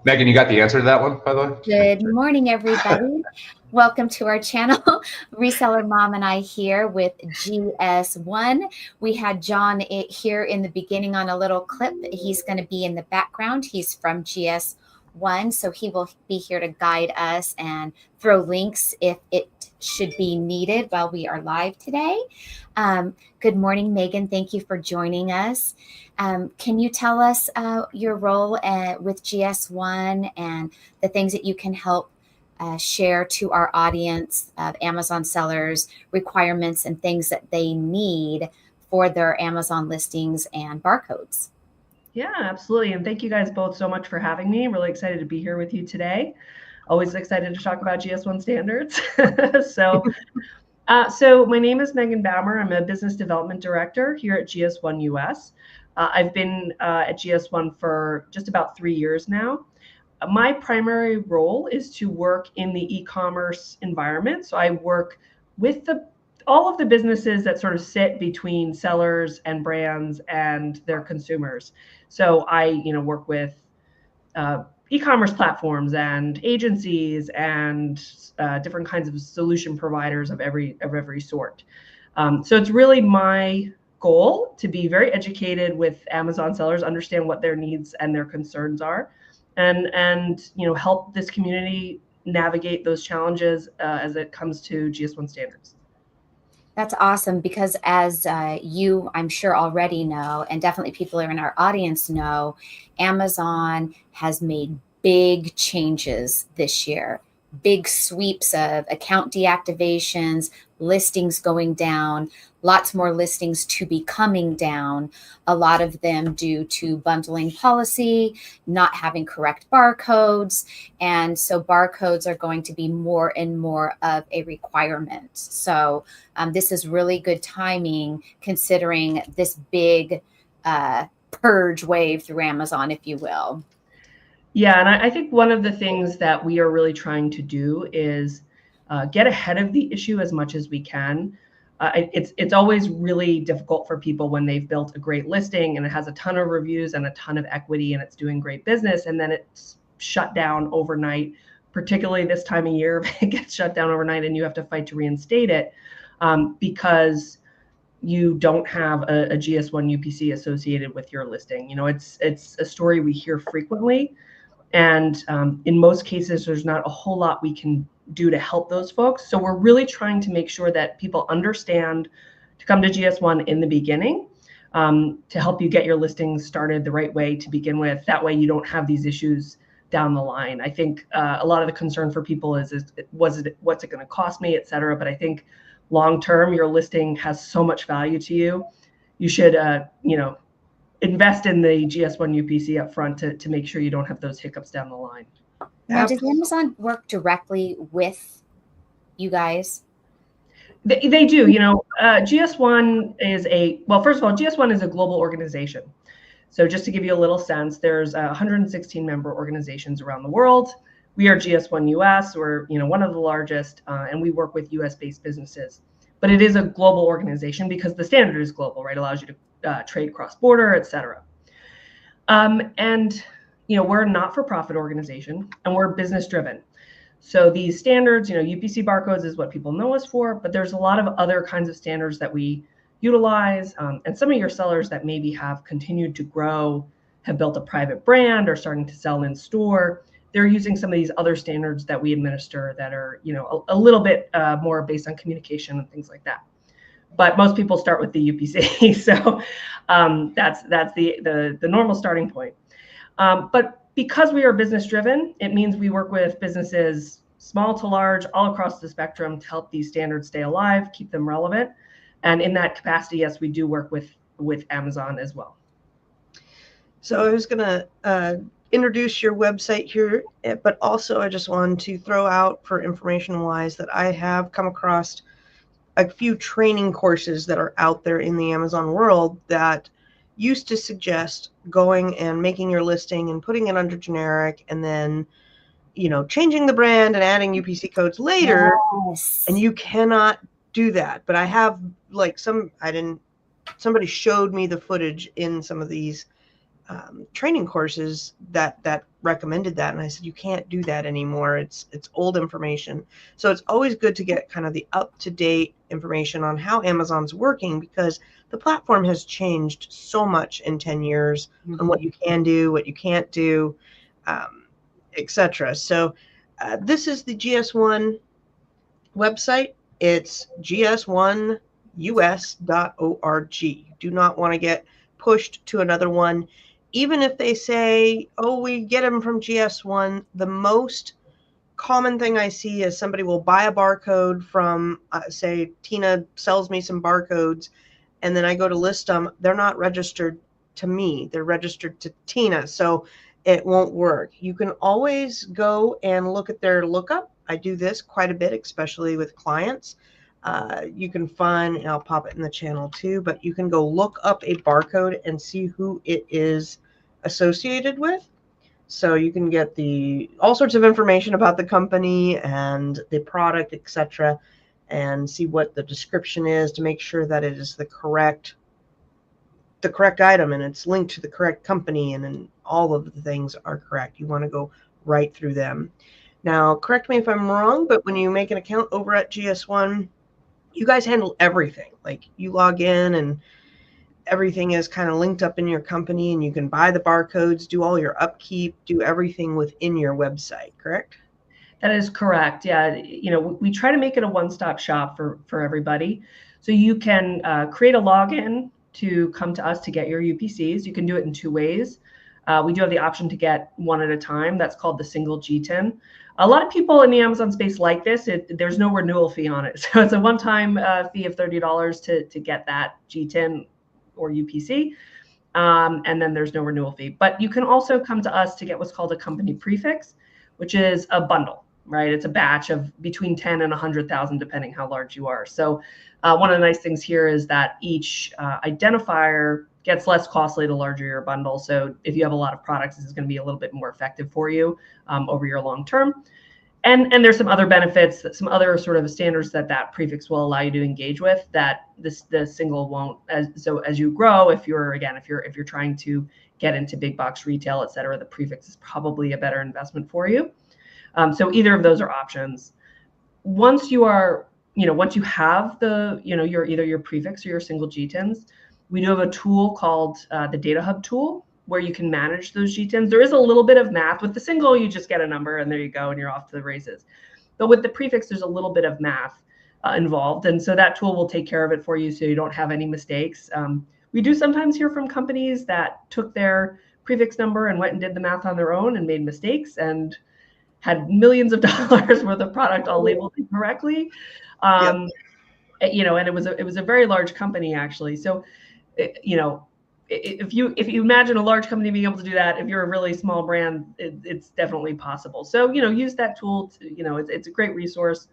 Megan, you got the answer to that one, by the way? Good morning, everybody. Welcome to our channel. Reseller Mom and I here with GS1. We had John here in the beginning on a little clip. He's going to be in the background. He's from GS1, so he will be here to guide us and throw links if it should be needed while we are live today. Good morning, Megan. Thank you for joining us. Can you tell us your role with GS1 and the things that you can help share to our audience of Amazon sellers, requirements and things that they need for their Amazon listings and barcodes? Yeah, absolutely. And thank you guys both so much for having me. Really excited to be here with you today. Always excited to talk about GS1 standards. So my name is Megan Baumer. I'm a business development director here at GS1 US. I've been at GS1 for just about 3 years now. My primary role is to work in the e-commerce environment. So I work with all of the businesses that sort of sit between sellers and brands and their consumers. So I, work with e-commerce platforms and agencies and different kinds of solution providers of every sort. So it's really my goal to be very educated with Amazon sellers, understand what their needs and their concerns are, and help this community navigate those challenges as it comes to GS1 standards. That's awesome, because as you, I'm sure, already know, and definitely people in our audience know, Amazon has made big changes this year. Big sweeps of account deactivations, listings going down, lots more listings to be coming down, a lot of them due to bundling policy, not having correct barcodes. And so barcodes are going to be more and more of a requirement. So this is really good timing considering this big purge wave through Amazon, if you will. Yeah, and I think one of the things that we are really trying to do is get ahead of the issue as much as we can. It's always really difficult for people when they've built a great listing and it has a ton of reviews and a ton of equity and it's doing great business, and then it's shut down overnight, particularly this time of year. It gets shut down overnight and you have to fight to reinstate it because you don't have a GS1 UPC associated with your listing. It's a story we hear frequently. And in most cases, there's not a whole lot we can do to help those folks. So we're really trying to make sure that people understand to come to GS1 in the beginning to help you get your listings started the right way to begin with. That way you don't have these issues down the line. I think a lot of the concern for people is what's it going to cost me, et cetera. But I think long term, your listing has so much value to you. You should, invest in the GS1 UPC up front to make sure you don't have those hiccups down the line. Now, does Amazon work directly with you guys? They do. GS1 is first of all, GS1 is a global organization. So just to give you a little sense, there's 116 member organizations around the world. We are GS1 US. We're one of the largest, and we work with US-based businesses. But it is a global organization because the standard is global, right? It allows you to trade cross-border, et cetera. And we're a not-for-profit organization and we're business-driven. So these standards, UPC barcodes is what people know us for, but there's a lot of other kinds of standards that we utilize. And some of your sellers that maybe have continued to grow, have built a private brand or starting to sell in store, they're using some of these other standards that we administer that are, a little bit more based on communication and things like that. But most people start with the UPC, so that's the normal starting point. But because we are business driven, it means we work with businesses small to large, all across the spectrum, to help these standards stay alive, keep them relevant. And in that capacity, yes, we do work with Amazon as well. So I was going to introduce your website here, but also I just wanted to throw out, for information wise, that I have come across a few training courses that are out there in the Amazon world that used to suggest going and making your listing and putting it under generic and then, changing the brand and adding UPC codes later. Yes. And you cannot do that. But I have somebody showed me the footage in some of these training courses that recommended that, and I said, you can't do that anymore. It's old information. So it's always good to get kind of the up-to-date information on how Amazon's working, because the platform has changed so much in 10 years on what you can do, what you can't do, etc. So this is the GS1 website. It's gs1us.org. You do not want to get pushed to another one. Even if they say, oh, we get them from GS1, the most common thing I see is somebody will buy a barcode from, say, Tina sells me some barcodes, and then I go to list them. They're not registered to me. They're registered to Tina, so it won't work. You can always go and look at their lookup. I do this quite a bit, especially with clients. You can find, and I'll pop it in the channel too, but you can go look up a barcode and see who it is associated with. So you can get all sorts of information about the company and the product, etc., and see what the description is to make sure that it is the correct item and it's linked to the correct company, and then all of the things are correct. You want to go right through them. Now, correct me if I'm wrong, but when you make an account over at GS1, you guys handle everything. Like, you log in and everything is kind of linked up in your company, and you can buy the barcodes, do all your upkeep, do everything within your website, correct? That is correct. Yeah, we try to make it a one-stop shop for everybody. So you can create a login to come to us to get your UPCs. You can do it in 2 ways. We do have the option to get one at a time. That's called the single G10. A lot of people in the Amazon space like this. There's no renewal fee on it. So it's a one-time fee of $30 to get that G10 or UPC. And then there's no renewal fee. But you can also come to us to get what's called a company prefix, which is a bundle, right? It's a batch of between 10 and 100,000, depending how large you are. So one of the nice things here is that each identifier gets less costly the larger your bundle. So if you have a lot of products, this is going to be a little bit more effective for you over your long term. And there's some other benefits, some other sort of standards that prefix will allow you to engage with that the single won't. So as you grow, if you're trying to get into big box retail, et cetera, the prefix is probably a better investment for you. So either of those are options. Once you have your prefix or your single G10s, we do have a tool called the Data Hub tool, where you can manage those G10s. There is a little bit of math. With the single, you just get a number and there you go, and you're off to the races. But with the prefix, there's a little bit of math involved. And so that tool will take care of it for you so you don't have any mistakes. We do sometimes hear from companies that took their prefix number and went and did the math on their own and made mistakes and had millions of dollars worth of product all labeled incorrectly. And it was a very large company, actually. So, if you imagine a large company being able to do that, if you're a really small brand, it's definitely possible. So, use that tool. It's a great resource.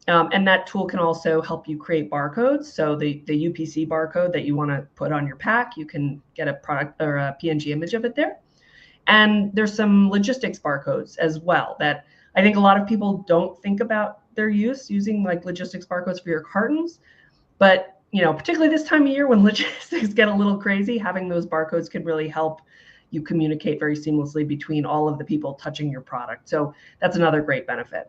And that tool can also help you create barcodes. So the UPC barcode that you want to put on your pack, you can get a product or a PNG image of it there. And there's some logistics barcodes as well that I think a lot of people don't think about their using like logistics barcodes for your cartons. But particularly this time of year when logistics get a little crazy, having those barcodes can really help you communicate very seamlessly between all of the people touching your product. So that's another great benefit.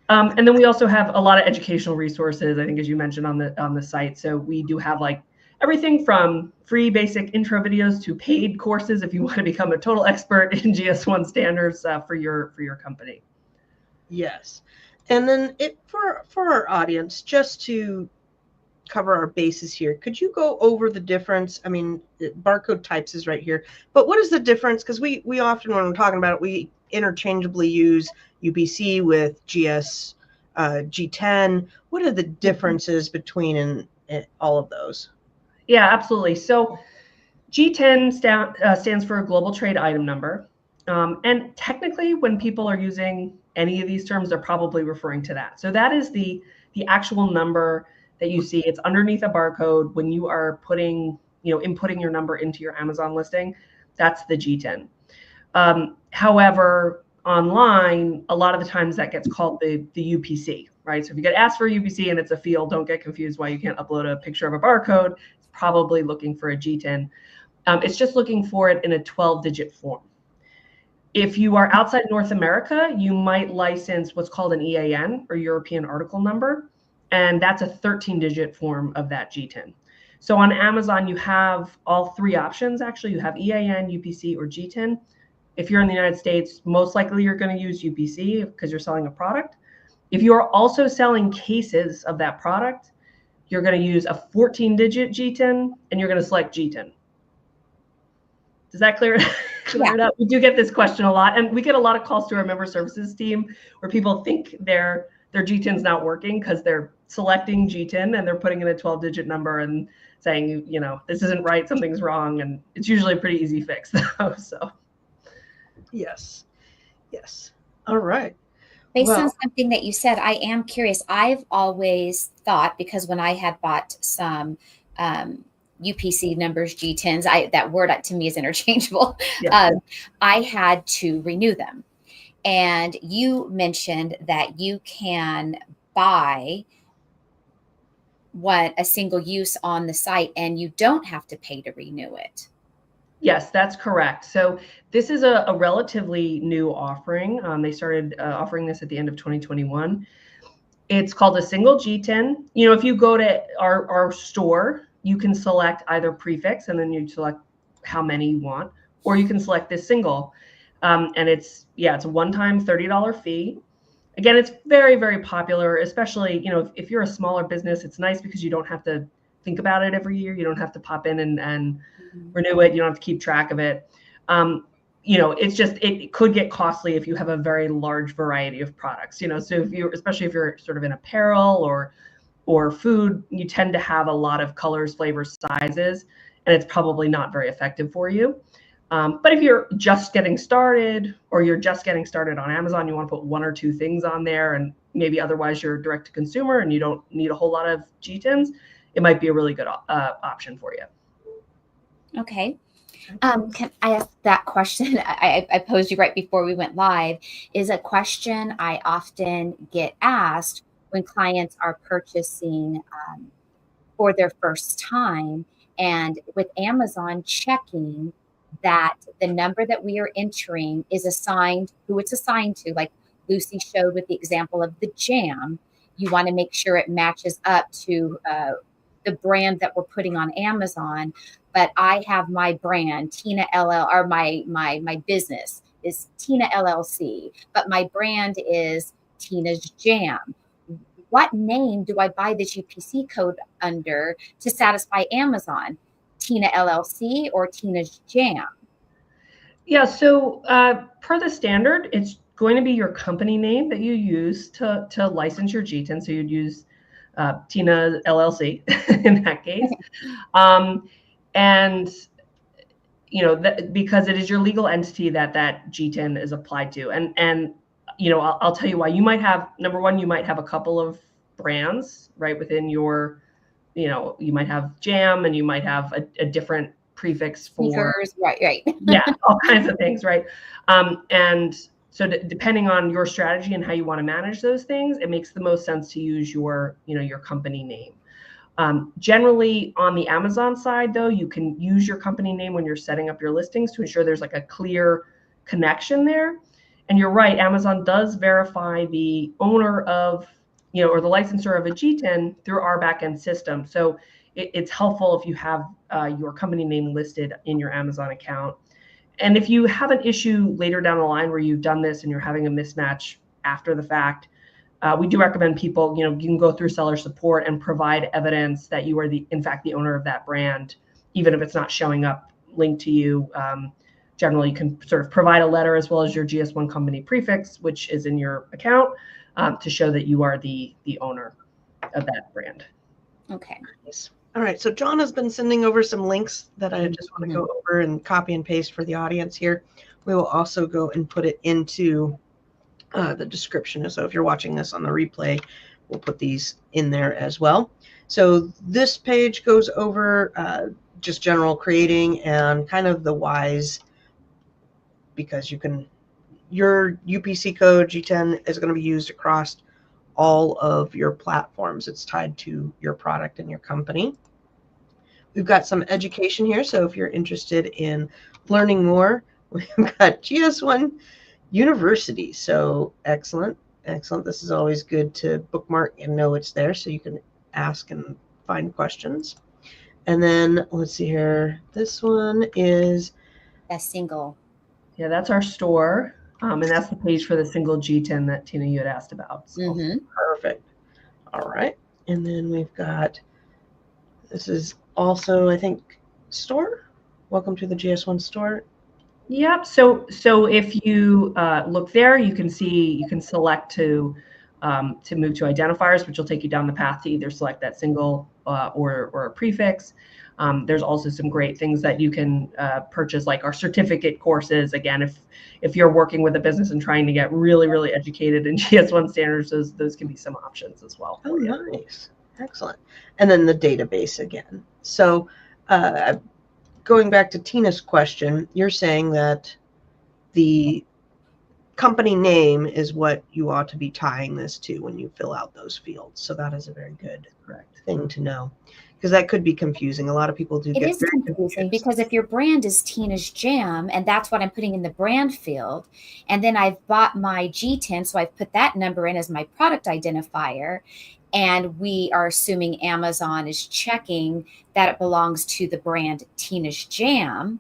And then we also have a lot of educational resources, I think, as you mentioned on the site. So we do have like everything from free basic intro videos to paid courses if you want to become a total expert in GS1 standards for your company. Yes. And then for our audience, just to cover our bases here, could you go over the difference? I mean, barcode types is right here, but what is the difference? Because we often, when we're talking about it, we interchangeably use UPC with G10. What are the differences between all of those? Yeah, absolutely. So G10 stands for a global trade item number. And technically, when people are using any of these terms, they're probably referring to that. So that is the actual number that you see. It's underneath a barcode when you are inputting your number into your Amazon listing. That's the G10. However, online, a lot of the times that gets called the UPC, right? So if you get asked for a UPC and it's a field, don't get confused why you can't upload a picture of a barcode. It's probably looking for a G10. It's just looking for it in a 12-digit form. If you are outside North America, you might license what's called an EAN, or European Article Number, and that's a 13-digit form of that GTIN. So on Amazon, you have all three options. Actually, you have EAN, UPC, or GTIN. If you're in the United States, most likely you're going to use UPC because you're selling a product. If you are also selling cases of that product, you're going to use a 14-digit GTIN, and you're going to select GTIN. Does that clear it up? We do get this question a lot, and we get a lot of calls to our member services team where people think their GTIN's not working because they're selecting GTIN and they're putting in a 12-digit number and saying, you know, this isn't right, something's wrong, and it's usually a pretty easy fix though. So, yes. All right. Based on something that you said, I am curious. I've always thought, because when I had bought some UPC numbers, GTINs, that word to me is interchangeable. Yeah. I had to renew them. And you mentioned that you can buy a single use on the site and you don't have to pay to renew it. Yes, that's correct. So this is a relatively new offering. They started offering this at the end of 2021. It's called a single GTIN. You know, if you go to our store, you can select either prefix and then you select how many you want, or you can select this single. And it's a one-time $30 fee. Again, it's very, very popular, especially, you know, if you're a smaller business, it's nice because you don't have to think about it every year. You don't have to pop in and renew it. You don't have to keep track of it. You know, it's just, it could get costly if you have a very large variety of products, you know, so especially if you're sort of in apparel or food, you tend to have a lot of colors, flavors, sizes, and it's probably not very effective for you. But if you're just getting started, or you're just getting started on Amazon, you want to put one or two things on there, and maybe otherwise you're direct to consumer and you don't need a whole lot of GTINs, it might be a really good option for you. Okay. Can I ask that question? I posed you right before we went live. Is a question I often get asked when clients are purchasing for their first time, and with Amazon checking that the number that we are entering is assigned, who it's assigned to, like Lucy showed with the example of the jam. You want to make sure it matches up to the brand that we're putting on Amazon. But I have my brand, Tina LL, or my business is Tina LLC, but my brand is Tina's Jam. What name do I buy this UPC code under to satisfy Amazon? Tina LLC or Tina's Jam? Yeah, so per the standard, it's going to be your company name that you use to license your GTIN. So you'd use Tina LLC in that case. And, you know, because it is your legal entity that GTIN is applied to. And you know, I'll tell you why. You might have, number one, you might have a couple of brands, right, within your, you know, you might have Jam and you might have a different prefix for sneakers, right. Yeah, all kinds of things, right? And so depending on your strategy and how you want to manage those things, it makes the most sense to use your, you know, your company name. Generally on the Amazon side, though, you can use your company name when you're setting up your listings to ensure there's like a clear connection there. And you're right, Amazon does verify the owner of, you know, or the licensor of a GTIN through our backend system. So it's helpful if you have your company name listed in your Amazon account. And if you have an issue later down the line where you've done this and you're having a mismatch after the fact, we do recommend people, you know, you can go through seller support and provide evidence that you are in fact the owner of that brand, even if it's not showing up linked to you. Generally, you can sort of provide a letter as well as your GS1 company prefix, which is in your account, to show that you are the owner of that brand. Okay. Nice. All right. So John has been sending over some links that I just want to go over and copy and paste for the audience here. We will also go and put it into the description. So if you're watching this on the replay, we'll put these in there as well. So this page goes over just general creating and kind of the whys, because your UPC code G10 is going to be used across all of your platforms. It's tied to your product and your company. We've got some education here. So if you're interested in learning more, We've got GS1 University. So excellent. Excellent. This is always good to bookmark and know it's there so you can ask and find questions. And then let's see here. This one is a single. Yeah, that's our store. And that's the page for the single G10 that Tina, you had asked about. So. Perfect. All right. And then we've got, this is also, I think, store. Welcome to the GS1 store. Yep. So if you look there, you can see, you can select to move to identifiers, which will take you down the path to either select that single or a prefix. There's also some great things that you can purchase, like our certificate courses. Again, if you're working with a business and trying to get really, really educated in GS1 standards, those can be some options as well. Oh, nice. Excellent. And then the database again. So going back to Tina's question, you're saying that the company name is what you ought to be tying this to when you fill out those fields. So that is a very good thing to know, because that could be confusing. A lot of people do. It is confusing because if your brand is Tina's Jam, and that's what I'm putting in the brand field, and then I've bought my G10, so I've put that number in as my product identifier, and we are assuming Amazon is checking that it belongs to the brand Tina's Jam,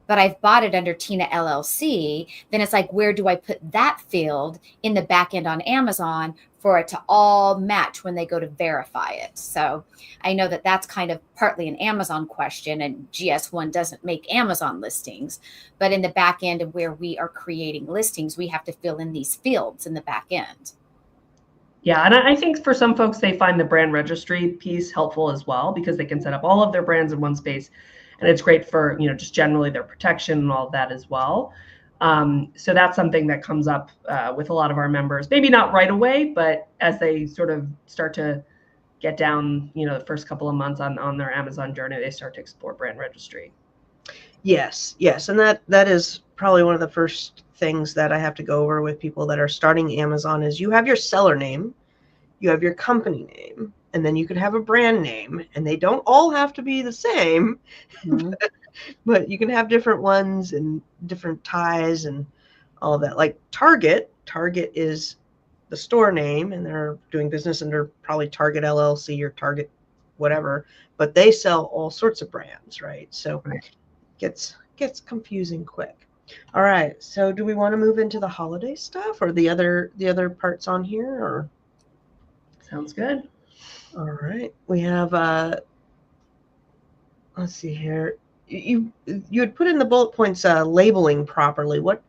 but I've bought it under Tina LLC, then it's like, where do I put that field in the back end on Amazon for it to all match when they go to verify it? So I know that that's kind of partly an Amazon question, and GS1 doesn't make Amazon listings, but in the back end of where we are creating listings, we have to fill in these fields in the back end. Yeah, and I think for some folks, they find the brand registry piece helpful as well, because they can set up all of their brands in one space. And it's great for, just generally their protection and all of that as well. So that's something that comes up with a lot of our members, maybe not right away, but as they sort of start to get down, the first couple of months on their Amazon journey, they start to explore brand registry. Yes. And that is probably one of the first things that I have to go over with people that are starting Amazon is you have your seller name, you have your company name, and then you can have a brand name, and they don't all have to be the same, but you can have different ones and different ties and all of that. Like Target is the store name, and they're doing business under probably Target LLC or Target whatever, but they sell all sorts of brands, right? So it gets confusing quick. All right, so do we want to move into the holiday stuff or the other parts on here, or? Sounds good. All right, we have let's see here. You had put in the bullet points labeling properly. What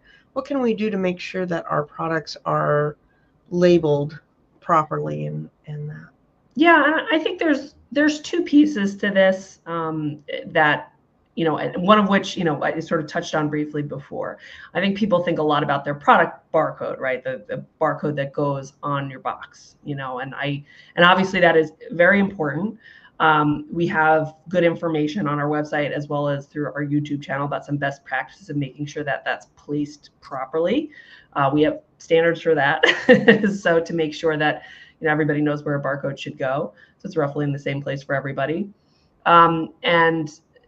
can we do to make sure that our products are labeled properly and that? Yeah, I think there's two pieces to this that one of which I sort of touched on briefly before. I think people think a lot about their product barcode, right? The barcode that goes on your box, and obviously that is very important. We have good information on our website as well as through our YouTube channel about some best practices of making sure that that's placed properly. We have standards for that, so to make sure that everybody knows where a barcode should go, so it's roughly in the same place for everybody.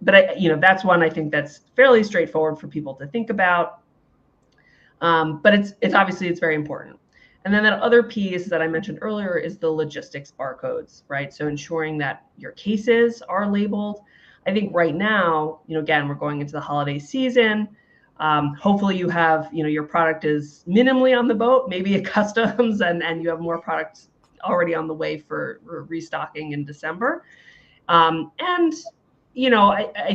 But that's one I think that's fairly straightforward for people to think about. But it's obviously very important. And then that other piece that I mentioned earlier is the logistics barcodes, right? So ensuring that your cases are labeled. I think right now, again, we're going into the holiday season. Hopefully you have, your product is minimally on the boat, maybe at customs, and you have more products already on the way for restocking in December. I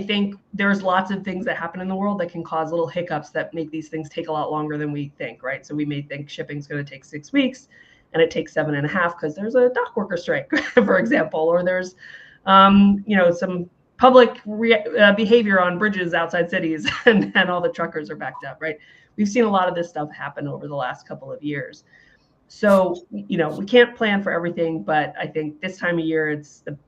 think there's lots of things that happen in the world that can cause little hiccups that make these things take a lot longer than we think, right? So we may think shipping's going to take 6 weeks and it takes 7.5 because there's a dock worker strike, for example, or there's, some public behavior on bridges outside cities and all the truckers are backed up, right? We've seen a lot of this stuff happen over the last couple of years. So, we can't plan for everything, but I think this time of year,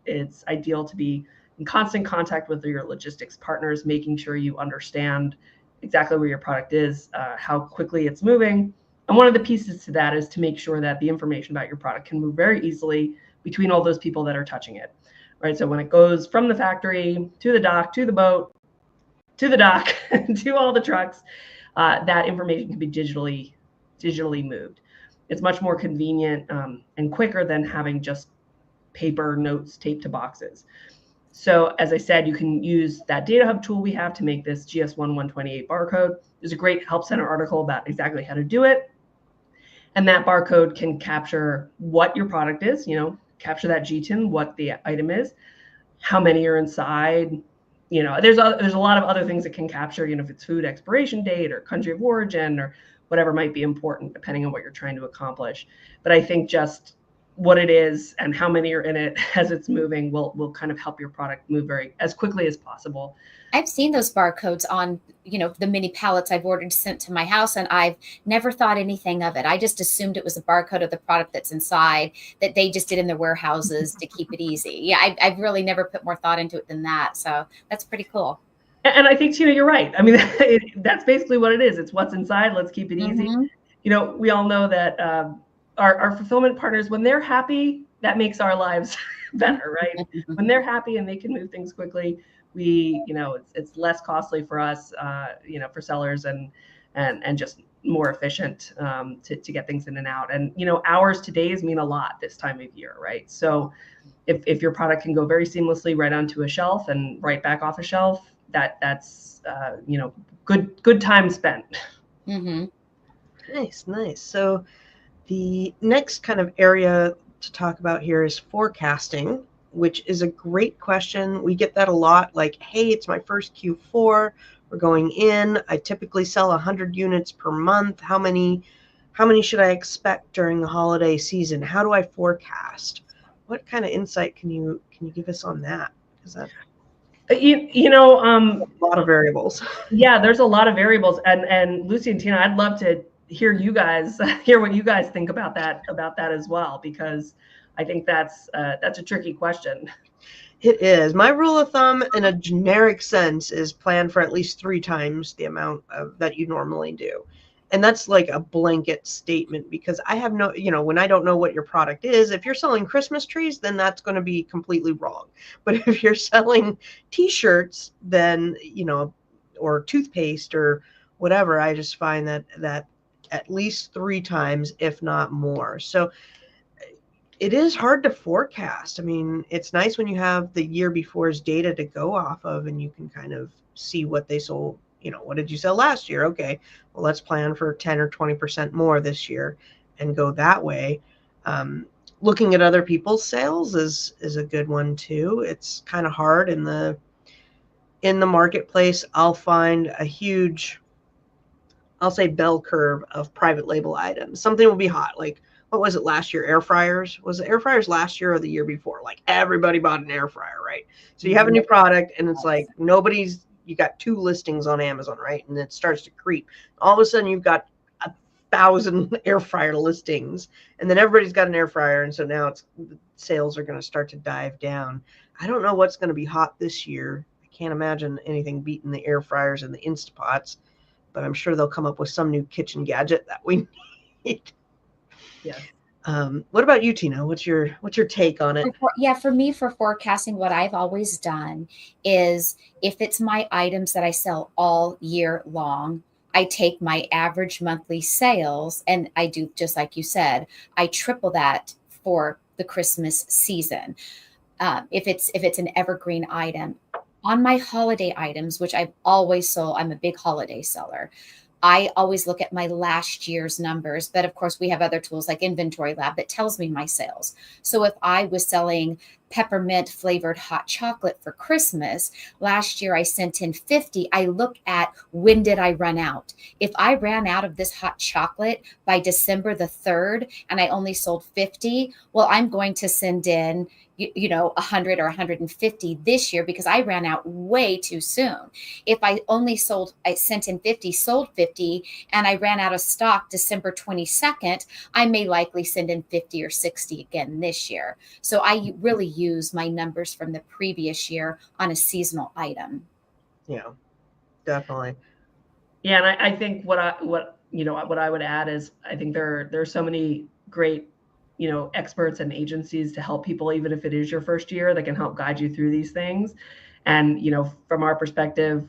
it's ideal to be in constant contact with your logistics partners, making sure you understand exactly where your product is, how quickly it's moving. And one of the pieces to that is to make sure that the information about your product can move very easily between all those people that are touching it, right? So when it goes from the factory to the dock, to the boat, to the dock, to all the trucks, that information can be digitally moved. It's much more convenient and quicker than having just paper notes taped to boxes. So as I said, you can use that data hub tool we have to make this GS1 128 barcode. There's a great Help Center article about exactly how to do it. And that barcode can capture what your product is, capture that GTIN, what the item is, how many are inside. There's a lot of other things it can capture, if it's food expiration date or country of origin or whatever might be important, depending on what you're trying to accomplish. But I think just what it is and how many are in it as it's moving will kind of help your product move as quickly as possible. I've seen those barcodes on, the mini pallets I've ordered sent to my house, and I've never thought anything of it. I just assumed it was a barcode of the product that's inside that they just did in their warehouses to keep it easy. Yeah, I've really never put more thought into it than that. So that's pretty cool. And I think, Tina, you're right. I mean, that's basically what it is. It's what's inside. Let's keep it easy. Mm-hmm. We all know that our fulfillment partners, when they're happy, that makes our lives better, right? When they're happy and they can move things quickly, it's less costly for us, for sellers and just more efficient to get things in and out. And, hours to days mean a lot this time of year, right? So if your product can go very seamlessly right onto a shelf and right back off a shelf, that's good time spent. Mm-hmm. Nice. So the next kind of area to talk about here is forecasting, which is a great question. We get that a lot, like, hey, it's my first Q4. We're going in. I typically sell 100 units per month. How many should I expect during the holiday season? How do I forecast? What kind of insight can you give us on that? Is that a lot of variables? Yeah, there's a lot of variables, and Lucy and Tina, I'd love to hear what you guys think about that as well, because I think that's a tricky question. It is. My rule of thumb in a generic sense is plan for at least 3 times the amount that you normally do. And that's like a blanket statement, because I have no, when I don't know what your product is, if you're selling Christmas trees, then that's going to be completely wrong. But if you're selling t-shirts, then, or toothpaste or whatever, I just find that at least 3 times, if not more. So it is hard to forecast. I mean, it's nice when you have the year before's data to go off of, and you can kind of see what they sold. What did you sell last year? Okay, well, let's plan for 10 or 20% more this year and go that way. Looking at other people's sales is a good one too. It's kind of hard in the marketplace. I'll find a huge, I'll say, bell curve of private label items. Something will be hot, like, what was it last year? Air fryers. Was it air fryers last year or the year before? Like, everybody bought an air fryer, right? So you have a new product and it's like you got 2 listings on Amazon, right? And it starts to creep. All of a sudden you've got 1,000 air fryer listings, and then everybody's got an air fryer. And so now sales are going to start to dive down. I don't know what's going to be hot this year. I can't imagine anything beating the air fryers and the Instapots, but I'm sure they'll come up with some new kitchen gadget that we need. Yeah. What about you, Tina? What's your take on it? Yeah, for me, for forecasting, what I've always done is, if it's my items that I sell all year long, I take my average monthly sales and I do just like you said, I triple that for the Christmas season. If it's an evergreen item. On my holiday items, which I've always sold, I'm a big holiday seller. I always look at my last year's numbers, but of course we have other tools like Inventory Lab that tells me my sales. So if I was selling peppermint flavored hot chocolate for Christmas, last year I sent in 50. I look at, when did I run out? If I ran out of this hot chocolate by December the 3rd and I only sold 50, well, I'm going to send in 100 or 150 this year because I ran out way too soon. If I sent in 50, sold 50, and I ran out of stock December 22nd, I may likely send in 50 or 60 again this year. So I really use my numbers from the previous year on a seasonal item. Yeah, definitely. Yeah, and I think what I would add is, I think there are so many great experts and agencies to help people, even if it is your first year, that can help guide you through these things. And from our perspective,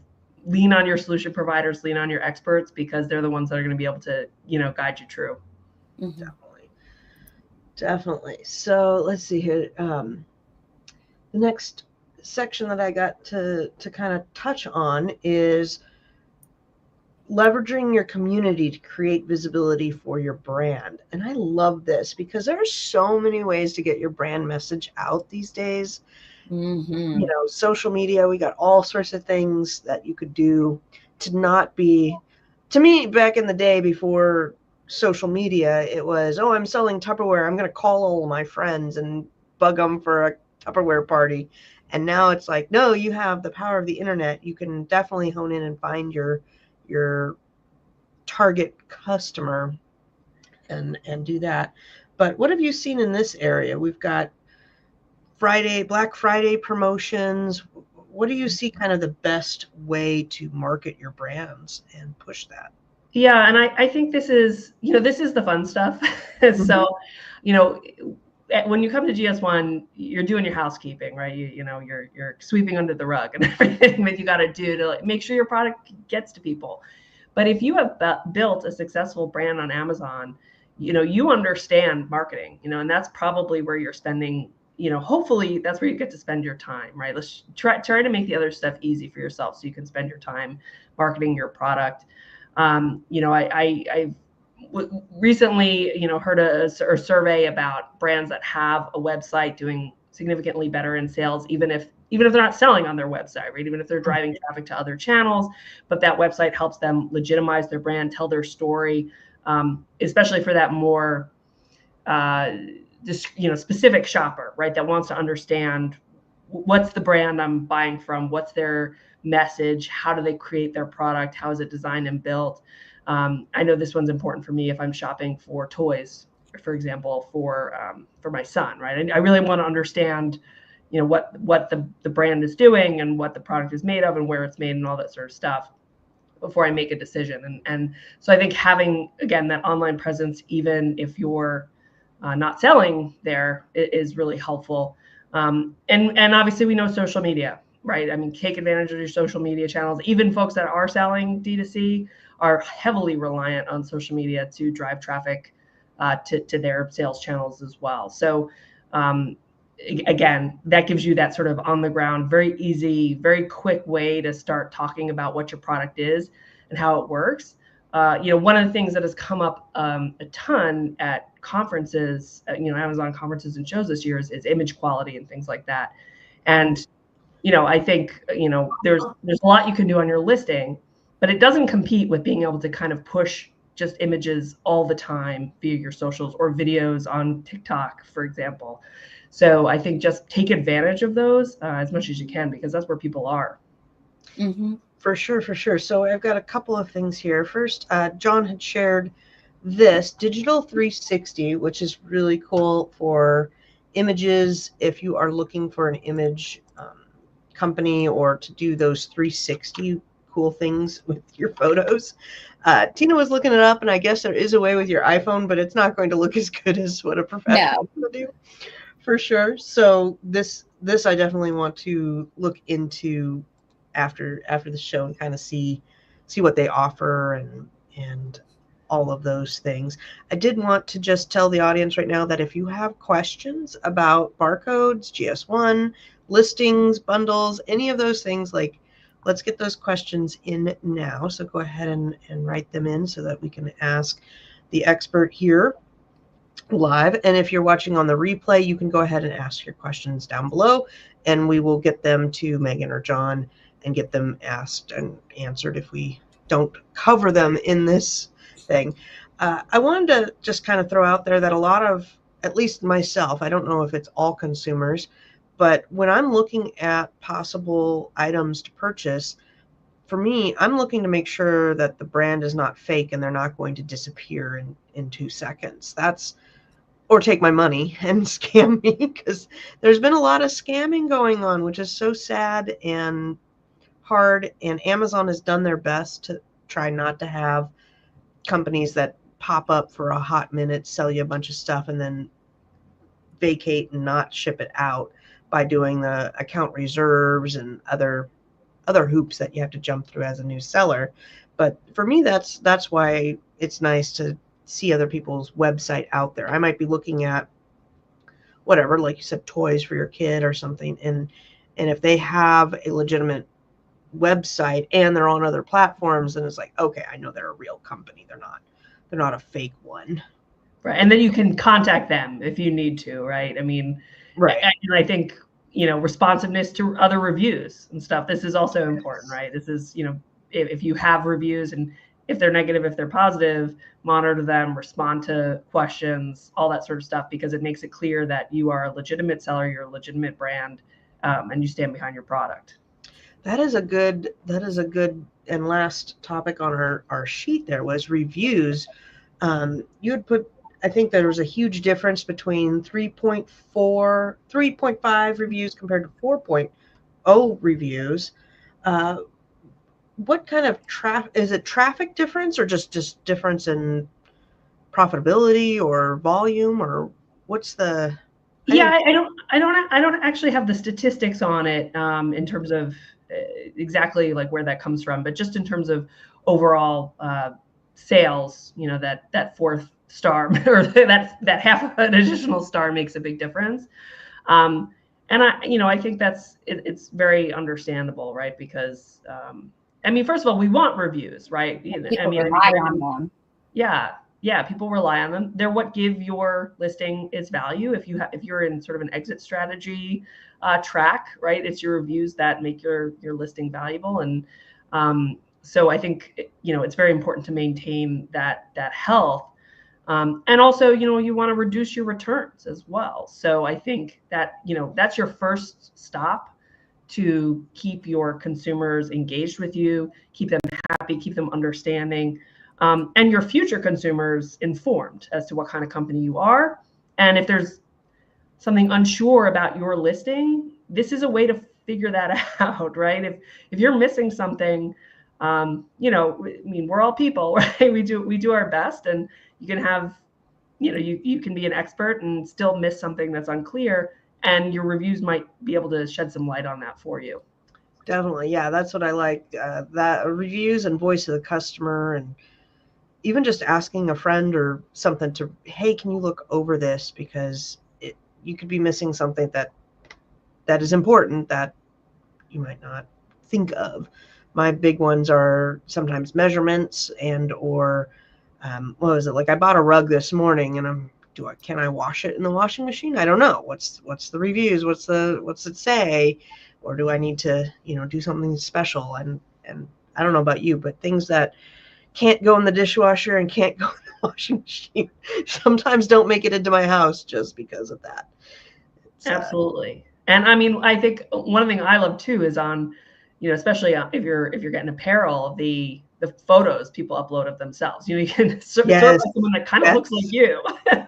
lean on your solution providers, lean on your experts, because they're the ones that are going to be able to, guide you through. Mm-hmm. Definitely. So let's see here. The next section that I got to kind of touch on is leveraging your community to create visibility for your brand. And I love this because there are so many ways to get your brand message out these days. Mm-hmm. Social media, we got all sorts of things that you could do to not be, to me, back in the day before social media, it was, I'm selling Tupperware. I'm going to call all of my friends and bug them for a Tupperware party. And now it's like, no, you have the power of the internet. You can definitely hone in and find your target customer and do that. But what have you seen in this area? We've got Black Friday promotions. What do you see kind of the best way to market your brands and push that? Yeah, and I think this is the fun stuff. So, when you come to GS1, you're doing your housekeeping, right? You're sweeping under the rug and everything that you got to do to make sure your product gets to people. But if you have built a successful brand on Amazon, you understand marketing, and that's probably where you're spending, hopefully that's where you get to spend your time, right? Let's try to make the other stuff easy for yourself so you can spend your time marketing your product. I recently, heard a survey about brands that have a website doing significantly better in sales, even if they're not selling on their website, right? Even if they're driving traffic to other channels, but that website helps them legitimize their brand, tell their story, especially for that more, specific shopper, right? That wants to understand what's the brand I'm buying from, what's their message, how do they create their product, how is it designed and built. I know this one's important for me if I'm shopping for toys, for example, for my son, right? I really want to understand, what the brand is doing and what the product is made of and where it's made and all that sort of stuff before I make a decision. And so I think having, again, that online presence, even if you're not selling there, is really helpful. And obviously we know social media, right? I mean, take advantage of your social media channels. Even folks that are selling D2C are heavily reliant on social media to drive traffic to their sales channels as well. So again, that gives you that sort of on the ground, very easy, very quick way to start talking about what your product is and how it works. One of the things that has come up a ton at conferences, Amazon conferences and shows this year is image quality and things like that. And, I think, there's a lot you can do on your listing, but it doesn't compete with being able to kind of push just images all the time via your socials or videos on TikTok, for example. So I think just take advantage of those as much as you can, because that's where people are. Mm-hmm. For sure. So I've got a couple of things here. First, John had shared this Digital 360, which is really cool for images if you are looking for an image company or to do those 360 cool things with your photos. Tina was looking it up, and I guess there is a way with your iPhone, but it's not going to look as good as what a professional will do, for sure. So this I definitely want to look into after the show and kind of see what they offer and all of those things. I did want to just tell the audience right now that if you have questions about barcodes, GS1, listings, bundles, any of those things, let's get those questions in now. So go ahead and write them in so that we can ask the expert here live. And if you're watching on the replay, you can go ahead and ask your questions down below, and we will get them to Megan or John and get them asked and answered if we don't cover them in this thing. I wanted to just kind of throw out there that a lot of, at least myself, I don't know if it's all consumers, but when I'm looking at possible items to purchase, for me, I'm looking to make sure that the brand is not fake and they're not going to disappear in 2 seconds. Or take my money and scam me, because there's been a lot of scamming going on, which is so sad and hard. And Amazon has done their best to try not to have companies that pop up for a hot minute, sell you a bunch of stuff, and then vacate and not ship it out by doing the account reserves and other other hoops that you have to jump through as a new seller. But for me, that's why it's nice to see other people's website out there. I might be looking at whatever, like you said, toys for your kid or something, and if they have a legitimate website and they're on other platforms, then it's like, okay, I know they're a real company. They're not a fake one. Right. And then you can contact them if you need to, right? I mean, right. And I think, responsiveness to other reviews and stuff. This is also important, right? This is, if you have reviews and if they're negative, if they're positive, monitor them, respond to questions, all that sort of stuff, because it makes it clear that you are a legitimate seller, you're a legitimate brand, and you stand behind your product. That is a good and last topic on our sheet there was reviews. You had put, I think there was a huge difference between 3.5 reviews compared to 4.0 reviews. What kind of is it traffic difference or just difference in profitability or volume, or what's the? I don't actually have the statistics on it in terms of exactly like where that comes from, but just in terms of overall sales, that fourth star or that half an additional star makes a big difference. And I think it's very understable, right? Because first of all, we want reviews, right? People rely on them. Yeah, people rely on them. They're what give your listing its value. If you're in sort of an exit strategy track, right? It's your reviews that make your listing valuable. And so I think it's very important to maintain that health. And also, you want to reduce your returns as well. So I think that, that's your first stop to keep your consumers engaged with you, keep them happy, keep them understanding, and your future consumers informed as to what kind of company you are. And if there's something unsure about your listing, this is a way to figure that out, right? If you're missing something, we're all people, right? We do our best, and you can have, you can be an expert and still miss something that's unclear, and your reviews might be able to shed some light on that for you. Definitely. Yeah, that's what I like. That reviews and voice of the customer, and even just asking a friend or something to, hey, can you look over this? Because you could be missing something that is important that you might not think of. My big ones are sometimes measurements or what was it? Like I bought a rug this morning and can I wash it in the washing machine? I don't know. What's the reviews? What's it say? Or do I need to, do something special? And I don't know about you, but things that can't go in the dishwasher and can't go in the washing machine sometimes don't make it into my house just because of that. Absolutely. And I think one thing I love too is on, especially if you're getting apparel, the photos people upload of themselves. You can search someone that kind of looks like you. I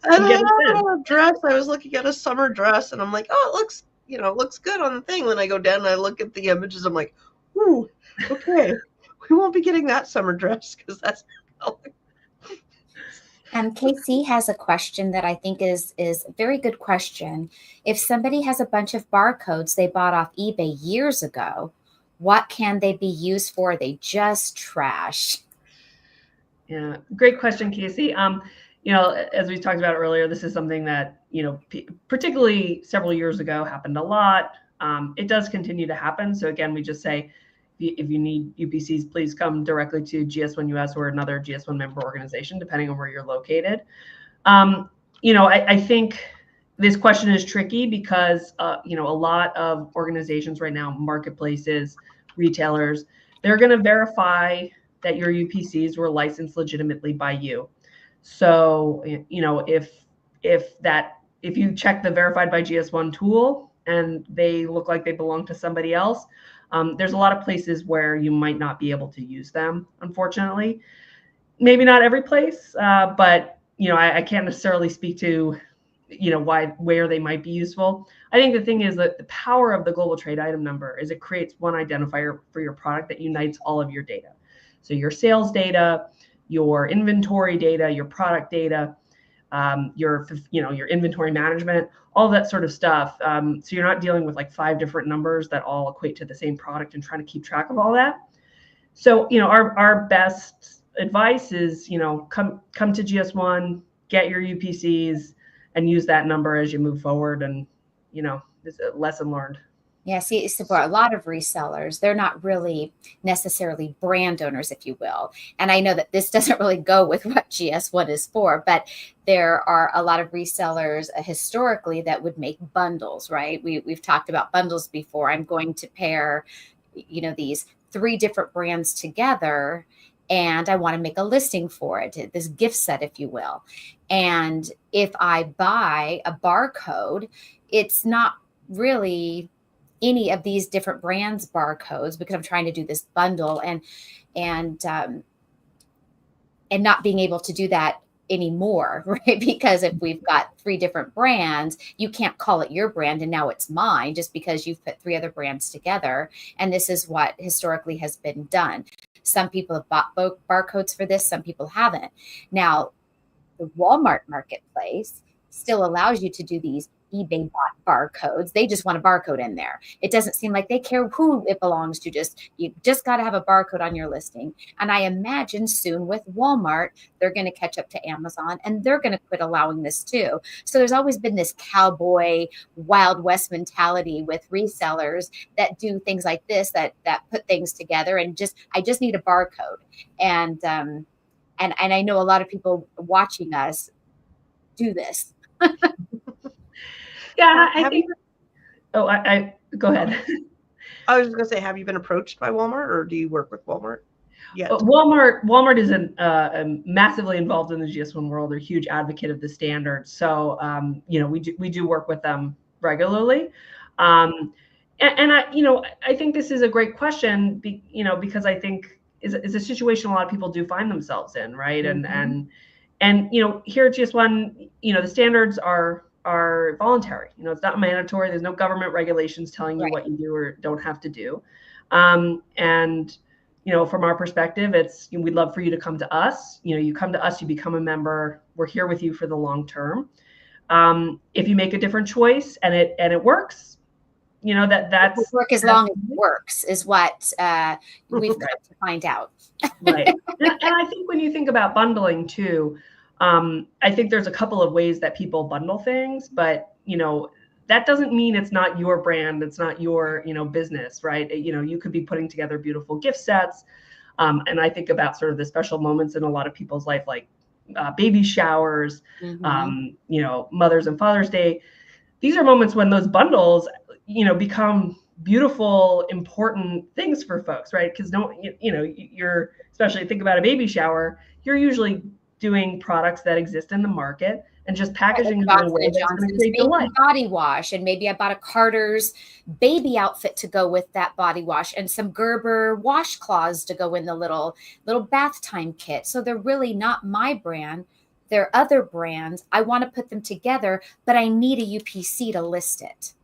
had a dress. I was looking at a summer dress, and I'm like, oh, it looks good on the thing. When I go down and I look at the images, I'm like, ooh, okay, we won't be getting that summer dress because that's. KC has a question that I think is a very good question. If somebody has a bunch of barcodes they bought off eBay years ago, what can they be used for? They just trash. Yeah, great question, Casey. As we talked about earlier, this is something that, particularly several years ago happened a lot. It does continue to happen. So again, we just say, if you need UPCs, please come directly to GS1 US or another GS1 member organization, depending on where you're located. I think this question is tricky because, a lot of organizations right now, marketplaces, retailers, they're going to verify that your UPCs were licensed legitimately by you. So, if you check the verified by GS1 tool and they look like they belong to somebody else, there's a lot of places where you might not be able to use them, unfortunately. Maybe not every place, but I can't necessarily speak to where they might be useful. I think the thing is that the power of the global trade item number is it creates one identifier for your product that unites all of your data. So your sales data, your inventory data, your product data, your inventory management, all that sort of stuff. So you're not dealing with like 5 different numbers that all equate to the same product and trying to keep track of all that. So, our best advice is, come to GS1, get your UPCs, and use that number as you move forward. And, it's a lesson learned. Yeah, see, so for a lot of resellers, they're not really necessarily brand owners, if you will. And I know that this doesn't really go with what GS1 is for, but there are a lot of resellers historically that would make bundles, right? We've talked about bundles before. I'm going to pair, these 3 different brands together, and I want to make a listing for it, this gift set, if you will. And if I buy a barcode, it's not really any of these different brands barcodes, because I'm trying to do this bundle and not being able to do that anymore, right? Because if we've got 3 different brands, you can't call it your brand and now it's mine just because you've put 3 other brands together. And this is what historically has been done. Some people have bought barcodes for this, some people haven't. Now, the Walmart marketplace still allows you to do these eBay bought barcodes. They just want a barcode in there. It doesn't seem like they care who it belongs to. You just got to have a barcode on your listing. And I imagine soon with Walmart, they're going to catch up to Amazon and they're going to quit allowing this too. So there's always been this cowboy Wild West mentality with resellers that do things like this, that put things together and I just need a barcode. And I know a lot of people watching us do this. Yeah, I think. I go ahead. I was just gonna say, have you been approached by Walmart, or do you work with Walmart? Yeah. Walmart is massively involved in the GS1 world. They're a huge advocate of the standard. So we do work with them regularly. And I think this is a great question, because I think is a situation a lot of people do find themselves in, right? Mm-hmm. And here at GS1, the standards are voluntary. It's not mandatory. There's no government regulations telling you what you do or don't have to do. And from our perspective, we'd love for you to come to us. You come to us, you become a member. We're here with you for the long term. If you make a different choice and it works, that's work as long as it works is what we've got to find out. Right. And I think when you think about bundling too, I think there's a couple of ways that people bundle things, but that doesn't mean it's not your brand, it's not your business, right? You could be putting together beautiful gift sets, and I think about sort of the special moments in a lot of people's life, like baby showers, mm-hmm. Mother's and Father's Day. These are moments when those bundles, become beautiful, important things for folks, right? Because you're, especially think about a baby shower, you're usually doing products that exist in the market and just packaging them in a way that's going to create delight. Body wash, and maybe I bought a Carter's baby outfit to go with that body wash, and some Gerber washcloths to go in the little bath time kit. So they're really not my brand. They're other brands. I want to put them together, but I need a UPC to list it.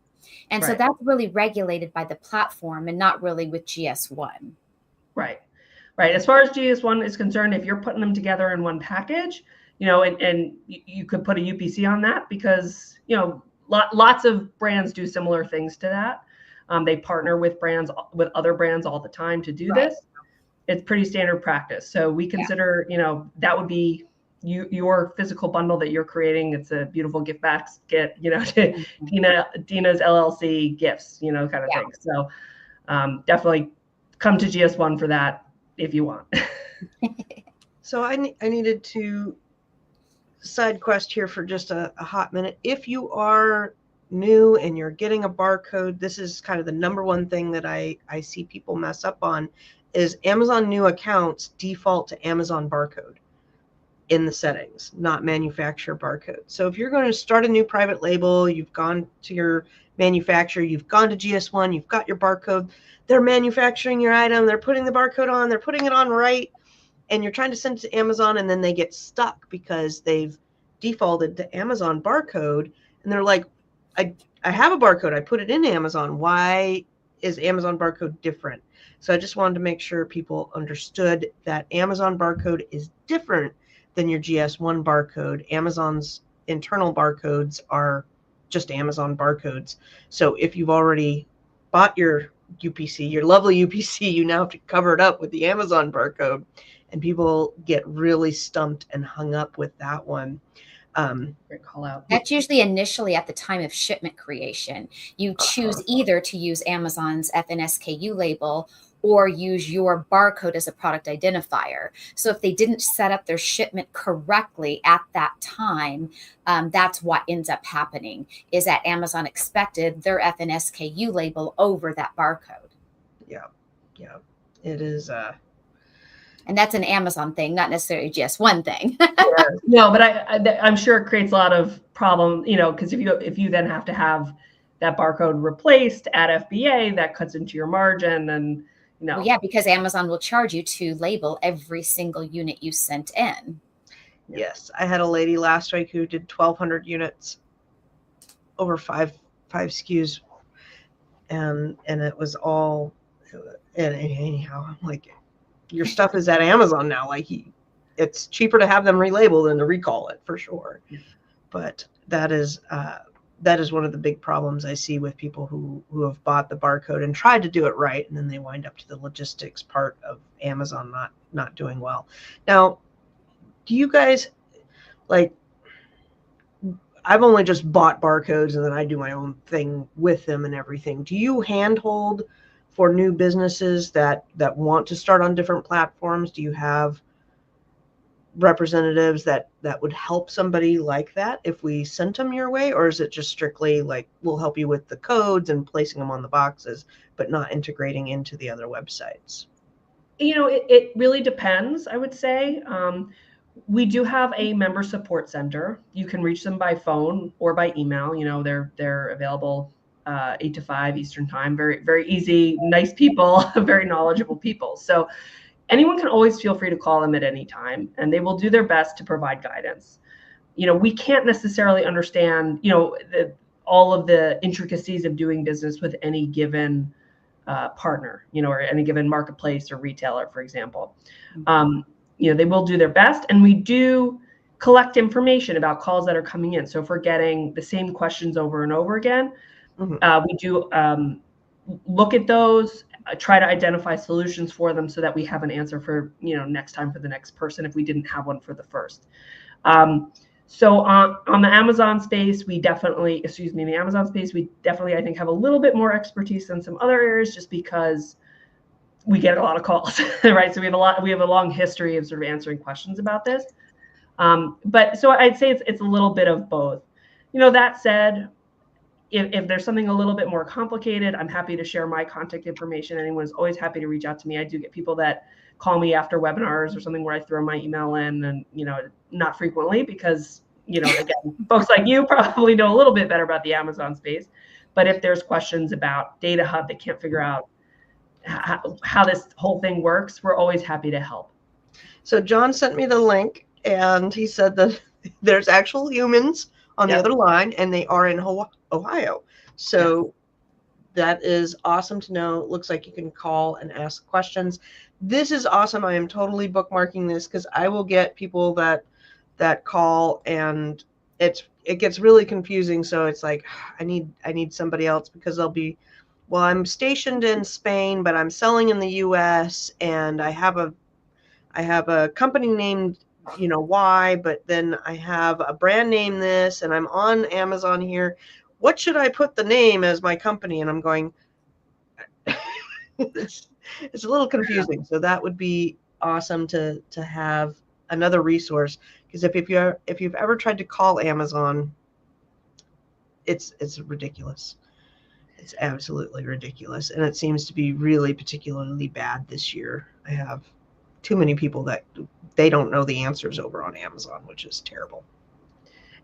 And so that's really regulated by the platform and not really with GS1. Right. Right. As far as GS1 is concerned, if you're putting them together in one package, and you could put a UPC on that because, lots of brands do similar things to that. They partner with other brands all the time to do this. It's pretty standard practice. So we consider, that would be your physical bundle that you're creating. It's a beautiful gift basket, to Dina's LLC gifts, kind of thing. So definitely come to GS1 for that if you want. So I needed to side quest here for just a hot minute. If you are new and you're getting a barcode, this is kind of the number one thing that I see people mess up on is Amazon new accounts default to Amazon barcode in the settings, not manufacturer barcode. So if you're going to start a new private label, you've gone to your manufacturer, you've gone to GS1, you've got your barcode, they're manufacturing your item, they're putting the barcode on, they're putting it on right, and you're trying to send it to Amazon, and then they get stuck because they've defaulted to Amazon barcode, and they're like, I have a barcode, I put it in Amazon, why is Amazon barcode different? So I just wanted to make sure people understood that Amazon barcode is different than your GS1 barcode. Amazon's internal barcodes are just Amazon barcodes. So if you've already bought your UPC, your lovely UPC, you now have to cover it up with the Amazon barcode, and people get really stumped and hung up with that one. Great call out. That's usually initially at the time of shipment creation. You choose either to use Amazon's FNSKU label or use your barcode as a product identifier. So if they didn't set up their shipment correctly at that time, that's what ends up happening, is that Amazon expected their FNSKU label over that barcode. Yeah. It is. And that's an Amazon thing, not necessarily just one thing. No, but I'm sure it creates a lot of problem, because if you then have to have that barcode replaced at FBA, that cuts into your margin, and Well, yeah, because Amazon will charge you to label every single unit you sent in. Yes, I had a lady last week who did 1,200 units over five SKUs, and it was all. And anyhow, I'm like, your stuff is at Amazon now. Like, it's cheaper to have them relabeled than to recall it, for sure. But that is one of the big problems I see with people who have bought the barcode and tried to do it right, and then they wind up to the logistics part of Amazon not doing well. Now, do you guys, like, I've only just bought barcodes and then I do my own thing with them and everything. Do you handhold for new businesses that want to start on different platforms? Do you have representatives that would help somebody like that if we sent them your way? Or is it just strictly like, we'll help you with the codes and placing them on the boxes, but not integrating into the other websites? It really depends, I would say. We do have a member support center. You can reach them by phone or by email. They're available 8 to 5 Eastern time. Very, very easy, nice people, very knowledgeable people. So anyone can always feel free to call them at any time, and they will do their best to provide guidance. We can't necessarily understand, all of the intricacies of doing business with any given partner, or any given marketplace or retailer, for example. They will do their best, and we do collect information about calls that are coming in. So if we're getting the same questions over and over again, we do look at those, try to identify solutions for them so that we have an answer for, next time for the next person if we didn't have one for the first. So on the Amazon space, we definitely, I think, have a little bit more expertise than some other areas, just because we get a lot of calls, right? So we have a long history of sort of answering questions about this. But so I'd say it's a little bit of both. That said, if there's something a little bit more complicated, I'm happy to share my contact information. Anyone is always happy to reach out to me. I do get people that call me after webinars or something where I throw my email in, and, not frequently, because, again, folks like you probably know a little bit better about the Amazon space. But if there's questions about Data Hub, they can't figure out how this whole thing works, we're always happy to help. So John sent me the link, and he said that there's actual humans on the other line, and they are in Ohio. So that is awesome to know. It looks like you can call and ask questions. This is awesome. I am totally bookmarking this, because I will get people that call, and it gets really confusing. So it's like, I need somebody else, because they'll be, well, I'm stationed in Spain, but I'm selling in the US, and I have a company named Y, but then I have a brand name this, and I'm on Amazon here. What should I put the name as my company? And I'm going, it's a little confusing. So that would be awesome to have another resource, because if you've ever tried to call Amazon, it's ridiculous. It's absolutely ridiculous, and it seems to be really particularly bad this year. I have too many people that they don't know the answers over on Amazon, which is terrible.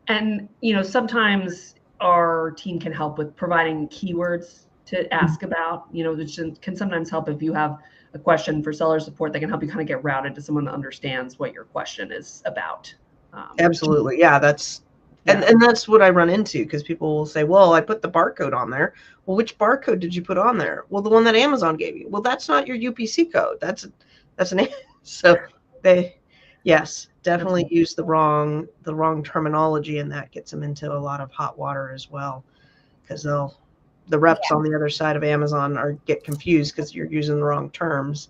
And, sometimes our team can help with providing keywords to ask about, which can sometimes help if you have a question for seller support. They can help you kind of get routed to someone that understands what your question is about. Absolutely. Yeah, and that's what I run into, because people will say, well, I put the barcode on there. Well, which barcode did you put on there? Well, the one that Amazon gave you. Well, that's not your UPC code. That's an so yes, definitely use the wrong terminology, and that gets them into a lot of hot water as well, because the reps on the other side of Amazon get confused because you're using the wrong terms.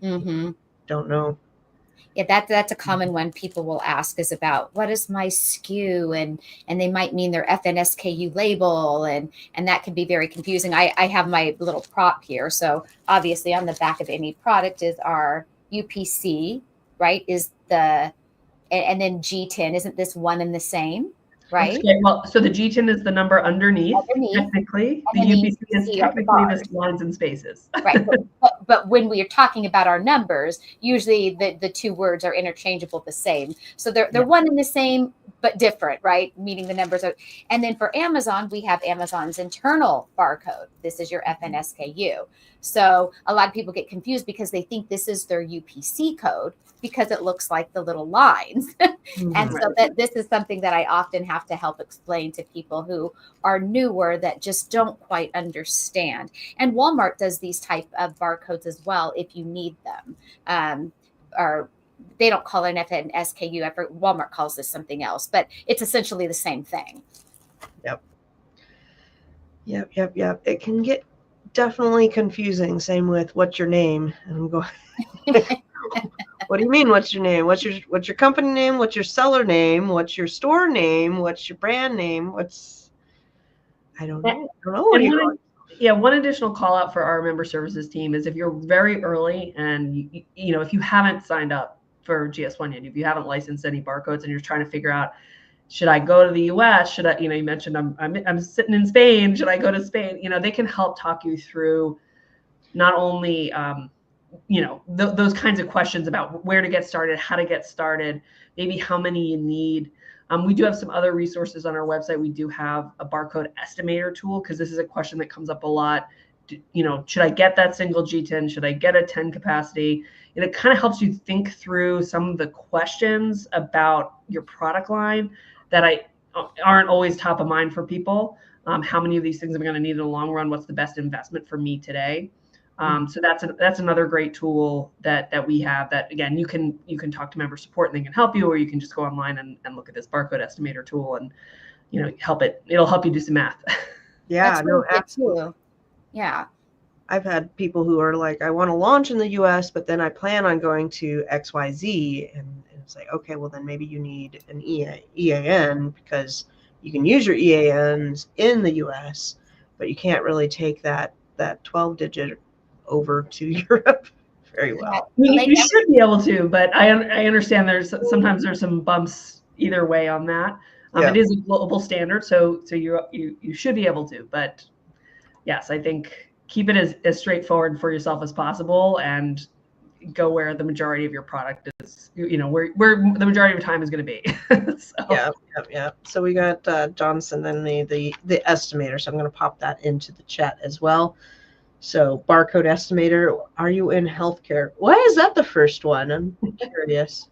Mm-hmm. Don't know. Yeah, that's a common one people will ask, is about what is my SKU, and they might mean their FNSKU label, and that can be very confusing. I have my little prop here. So obviously on the back of any product is our UPC, right? And then G10, isn't this one and the same, right? Okay, well, so the G10 is the number underneath. Technically. The UPC is technically the lines and spaces. Right. But when we are talking about our numbers, usually the two words are interchangeable, the same. So they're one and the same, but different, right? Meaning the numbers are. And then for Amazon, we have Amazon's internal barcode. This is your FNSKU. So a lot of people get confused because they think this is their UPC code, because it looks like the little lines. And so this is something that I often have to help explain to people who are newer, that just don't quite understand. And Walmart does these type of barcodes as well if you need them. Or they don't call it an FNSKU. Walmart calls this something else, but it's essentially the same thing. Yep. It can get definitely confusing. Same with what's your name, and I'm going. What do you mean? What's your name? What's your company name? What's your seller name? What's your store name? What's your brand name? I don't know. One additional call out for our member services team is if you're very early and if you haven't signed up for GS1 yet, if you haven't licensed any barcodes and you're trying to figure out, should I go to the US? Should I, you mentioned I'm sitting in Spain. Should I go to Spain? They can help talk you through not only those kinds of questions about where to get started, how to get started, maybe how many you need. We do have some other resources on our website. We do have a barcode estimator tool, because this is a question that comes up a lot. Should I get that single G10? Should I get a 10 capacity? And it kind of helps you think through some of the questions about your product line that aren't always top of mind for people. How many of these things am I going to need in the long run? What's the best investment for me today? So that's another great tool that we have, that again, you can talk to member support and they can help you, or you can just go online and look at this barcode estimator tool, and it'll help you do some math. Yeah, really absolutely. Yeah. I've had people who are like, I want to launch in the US, but then I plan on going to XYZ, and it's like, okay, well then maybe you need an EAN, because you can use your EANs in the US, but you can't really take that 12-digit over to Europe very well. You should be able to, but I understand sometimes there's some bumps either way on that. It is a global standard, so you should be able to. But yes, I think keep it as straightforward for yourself as possible, and go where the majority of your product is. Where the majority of your time is going to be. So. Yeah. So we got Johnson and the estimator. So I'm going to pop that into the chat as well. So barcode estimator, are you in healthcare? Why is that the first one? I'm curious.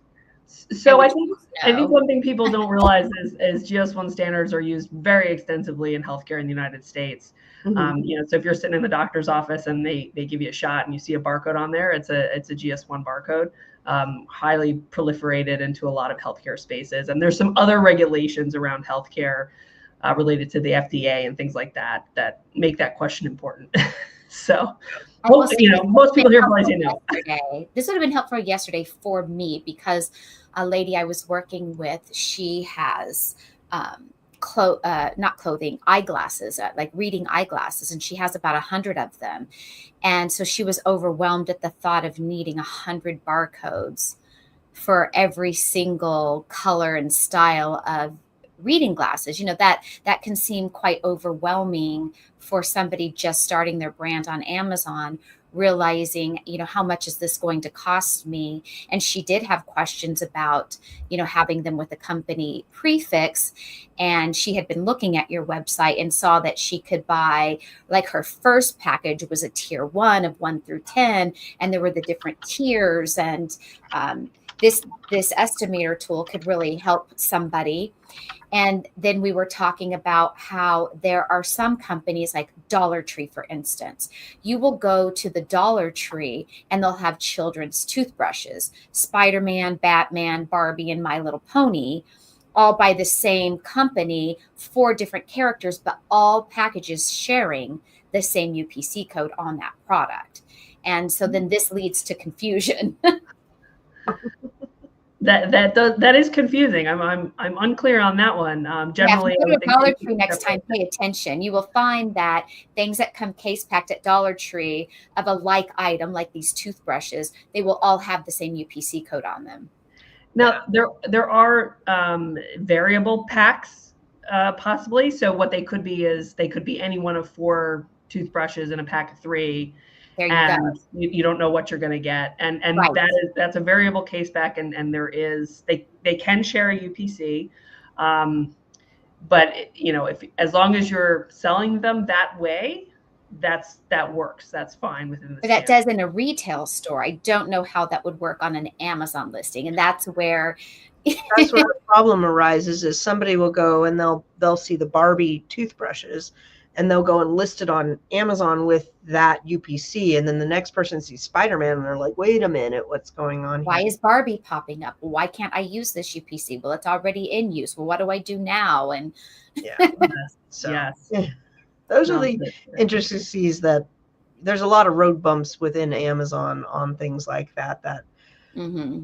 So I think one thing people don't realize is GS1 standards are used very extensively in healthcare in the United States. So if you're sitting in the doctor's office and they give you a shot and you see a barcode on there, it's a GS1 barcode, highly proliferated into a lot of healthcare spaces. And there's some other regulations around healthcare related to the FDA and things like that make that question important. So, most people here probably say no. This would have been helpful yesterday for me, because a lady I was working with, she has not clothing, eyeglasses, like reading eyeglasses, and she has about 100 of them. And so she was overwhelmed at the thought of needing 100 barcodes for every single color and style of reading glasses. That can seem quite overwhelming for somebody just starting their brand on Amazon, realizing, how much is this going to cost me? And she did have questions about, having them with a company prefix. And she had been looking at your website and saw that she could buy, like, her first package was a tier 1 of 1 through 10. And there were the different tiers. And this estimator tool could really help somebody. And then we were talking about how there are some companies like Dollar Tree, for instance. You will go to the Dollar Tree and they'll have children's toothbrushes, Spider-Man, Batman, Barbie, and My Little Pony, all by the same company, 4 different characters, but all packages sharing the same UPC code on that product. And so then this leads to confusion. That is confusing. I'm unclear on that one. Generally, if you go to Dollar Tree next time, pay attention. You will find that things that come case packed at Dollar Tree of a like item, like these toothbrushes, they will all have the same UPC code on them. Now there are variable packs possibly. So what they could be is they could be any one of 4 toothbrushes in a pack of 3. There you and go. You don't know what you're going to get, and Right. that's a variable case back, and there is they can share a UPC, but if as long as you're selling them that way, that works. That's fine within the. But that does in a retail store. I don't know how that would work on an Amazon listing, and that's where. That's where the problem arises. Is somebody will go and they'll see the Barbie toothbrushes, and they'll go and list it on Amazon with that UPC. And then the next person sees Spider-Man and they're like, wait a minute, what's going on here? Why is Barbie popping up? Well, why can't I use this UPC? Well, it's already in use. Well, what do I do now? And yeah. So Yes. Those are the intricacies that there's a lot of road bumps within Amazon on things like that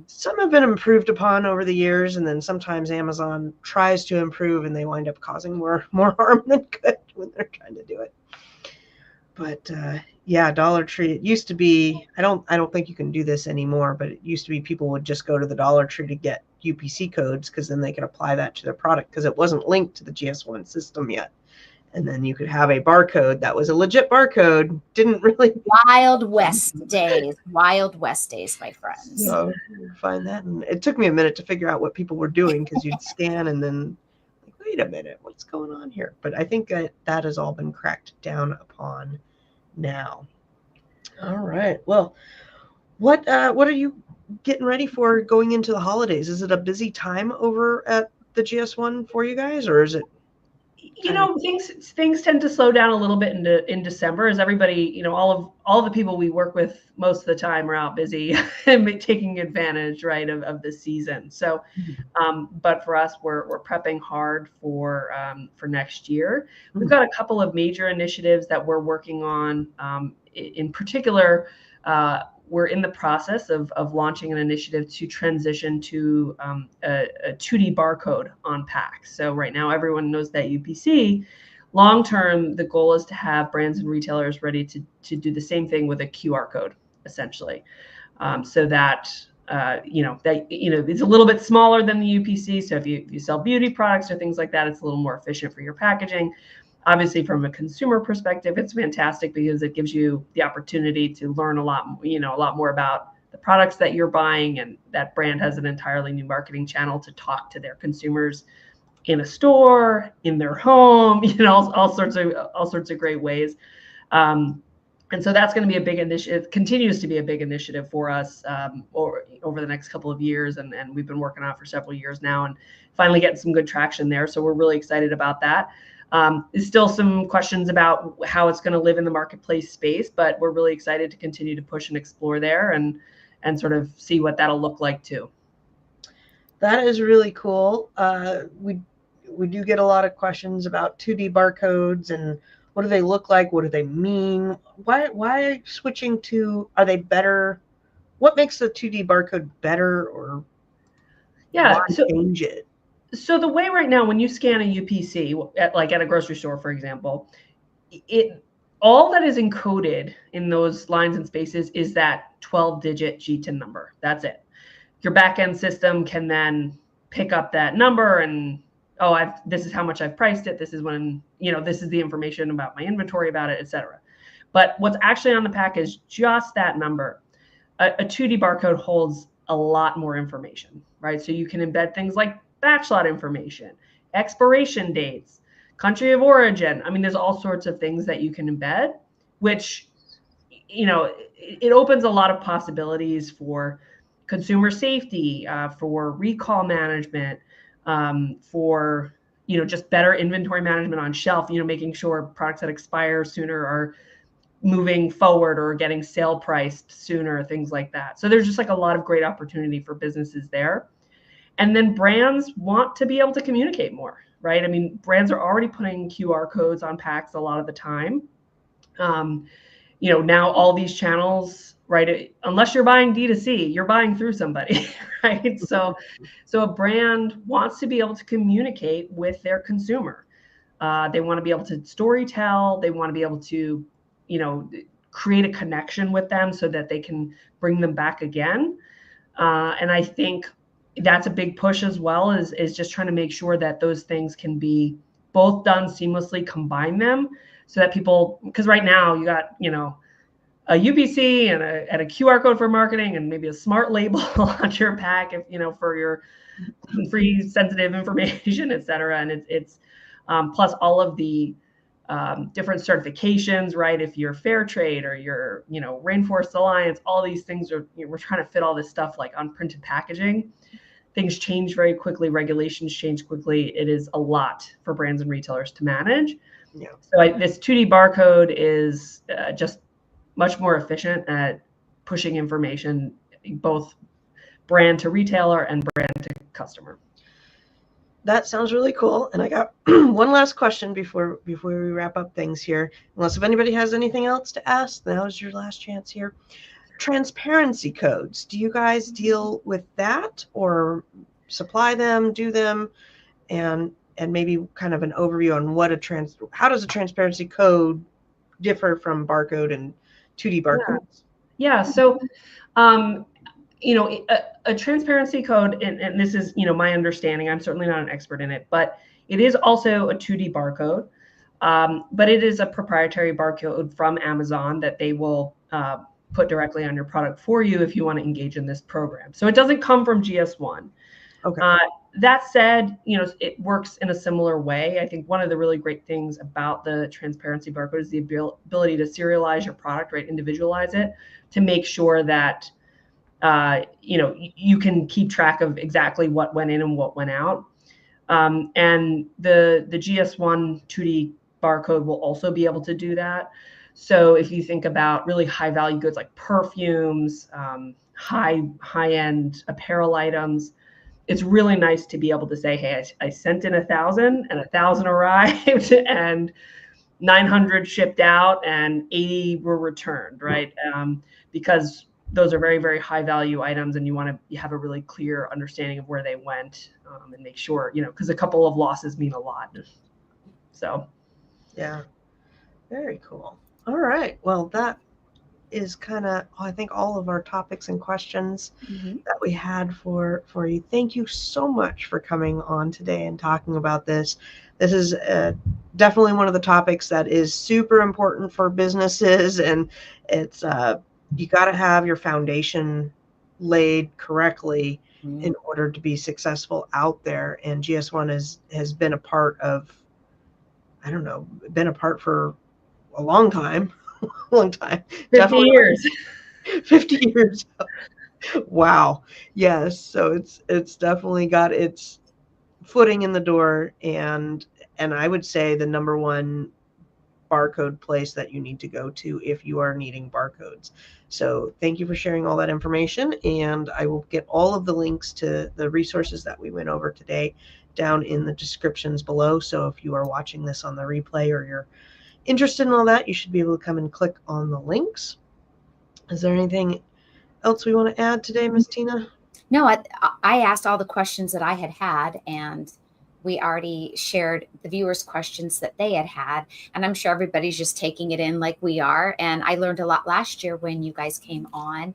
some have been improved upon over the years, and then sometimes Amazon tries to improve and they wind up causing more harm than good when they're trying to do it. But yeah, Dollar Tree, it used to be, I don't think you can do this anymore, but it used to be people would just go to the Dollar Tree to get UPC codes, because then they could apply that to their product, because it wasn't linked to the GS1 system yet. And then you could have a barcode that was a legit barcode. Didn't really. Wild West days, my friends. So find that, and it took me a minute to figure out what people were doing, because you'd scan and then, like, wait a minute, what's going on here? But I think that has all been cracked down upon now. All right. Well, what are you getting ready for going into the holidays? Is it a busy time over at the GS1 for you guys, or is it? Things tend to slow down a little bit in December, as everybody, all of the people we work with most of the time are out busy and taking advantage, right, of the season. So, but for us, we're prepping hard for next year. We've got a couple of major initiatives that we're working on. In particular, we're in the process of launching an initiative to transition to a 2D barcode on packs. So right now, everyone knows that UPC. Long term, the goal is to have brands and retailers ready to do the same thing with a QR code, essentially, so that it's a little bit smaller than the UPC. So if you sell beauty products or things like that, it's a little more efficient for your packaging. Obviously, from a consumer perspective, it's fantastic because it gives you the opportunity to learn a lot more about the products that you're buying, and that brand has an entirely new marketing channel to talk to their consumers in a store, in their home, all sorts of great ways. And so that's going to be a big initiative, continues to be a big initiative for us over the next couple of years. And we've been working on it for several years now, and finally getting some good traction there. So we're really excited about that. There's still some questions about how it's going to live in the marketplace space, but we're really excited to continue to push and explore there and sort of see what that'll look like too. That is really cool. We do get a lot of questions about 2D barcodes and what do they look like? What do they mean? Why switching to, are they better? What makes the 2D barcode better, or why change it? So the way right now, when you scan a UPC, at a grocery store, for example, all that is encoded in those lines and spaces is that 12-digit GTIN number. That's it. Your backend system can then pick up that number and, this is how much I've priced it. This is when, this is the information about my inventory about it, et cetera. But what's actually on the pack is just that number. A 2D barcode holds a lot more information, right? So you can embed things like batch lot information, expiration dates, country of origin. I mean, there's all sorts of things that you can embed, which, it opens a lot of possibilities for consumer safety, for recall management, for just better inventory management on shelf, making sure products that expire sooner are moving forward or getting sale priced sooner, things like that. So there's just like a lot of great opportunity for businesses there. And then brands want to be able to communicate more, right? I mean, brands are already putting QR codes on packs a lot of the time. Now all these channels, right? Unless you're buying D2C, you're buying through somebody, right? So a brand wants to be able to communicate with their consumer. They want to be able to story tell. They want to be able to, create a connection with them so that they can bring them back again. And I think that's a big push as well, is just trying to make sure that those things can be both done seamlessly, combine them so that people, because right now you got, a UPC and a QR code for marketing and maybe a smart label on your pack, if, for your free sensitive information, et cetera. And it's plus all of the different certifications, right? If you're fair trade or you're, Rainforest Alliance, all these things are, we're trying to fit all this stuff like on printed packaging. Things change very quickly. Regulations change quickly. It is a lot for brands and retailers to manage. Yeah. So this 2D barcode is just much more efficient at pushing information, both brand to retailer and brand to customer. That sounds really cool. And I got one last question before we wrap up things here. Unless if anybody has anything else to ask, now's your last chance here. Transparency codes. Do you guys deal with that or supply them, do them, and maybe kind of an overview on how does a transparency code differ from barcode and 2D barcodes? Yeah. So, a transparency code, and this is, my understanding, I'm certainly not an expert in it, but it is also a 2D barcode, but it is a proprietary barcode from Amazon that they will put directly on your product for you if you want to engage in this program. So it doesn't come from GS1. Okay. That said, it works in a similar way. I think one of the really great things about the transparency barcode is the ability to serialize your product, right? Individualize it to make sure that you can keep track of exactly what went in and what went out. And the GS1 2D barcode will also be able to do that. So if you think about really high value goods like perfumes, high-end apparel items, it's really nice to be able to say, hey, I sent in 1,000 and 1,000 arrived and 900 shipped out and 80 were returned, right? Because those are very, very high value items and you want to have a really clear understanding of where they went and make sure, because a couple of losses mean a lot. So. Yeah. Very cool. All right. Well, that is kind of, I think, all of our topics and questions that we had for you. Thank you so much for coming on today and talking about this. This is definitely one of the topics that is super important for businesses, and it's you got to have your foundation laid correctly in order to be successful out there. And GS1 has been a part of, been a part for a long time. 50 years. 50 years. Wow. Yes. So it's definitely got its footing in the door, and I would say the number one barcode place that you need to go to if you are needing barcodes. So thank you for sharing all that information, and I will get all of the links to the resources that we went over today down in the descriptions below. So if you are watching this on the replay or you're interested in all that, you should be able to come and click on the links. Is there anything else we want to add today, Ms. Tina? No, I asked all the questions that I had, and we already shared the viewers' questions that they had, and I'm sure everybody's just taking it in like we are. And I learned a lot last year when you guys came on,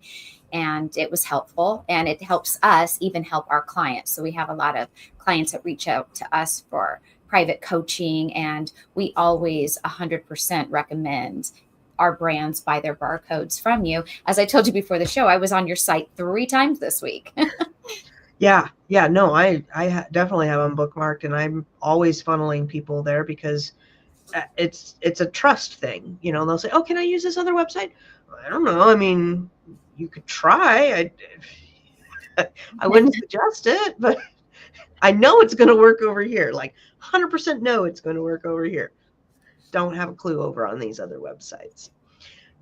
and it was helpful, and it helps us even help our clients. So we have a lot of clients that reach out to us for private coaching, and we always 100% recommend our brands buy their barcodes from you. As I told you before the show, I was on your site 3 times this week. Yeah. No, I definitely have them bookmarked, and I'm always funneling people there because it's a trust thing. They'll say, "Oh, can I use this other website?" I don't know. I mean, you could try. I wouldn't suggest it, but I know it's going to work over here. Like 100% know it's going to work over here. Don't have a clue over on these other websites.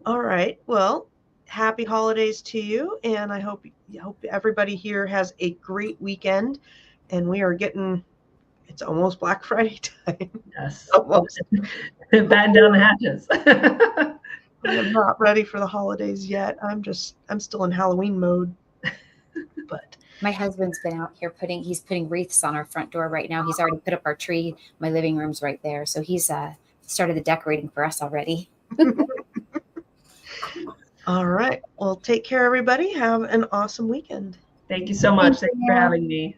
All right. Well, happy holidays to you. And I hope everybody here has a great weekend. And we are getting, it's almost Black Friday time. Yes. Almost. Batten down the hatches. I'm not ready for the holidays yet. I'm still in Halloween mode. But my husband's been out here he's putting wreaths on our front door right now. He's already put up our tree. My living room's right there. So he's started the decorating for us already. all right. Well, take care, everybody. Have an awesome weekend. Thank you so much. Thank you for having me.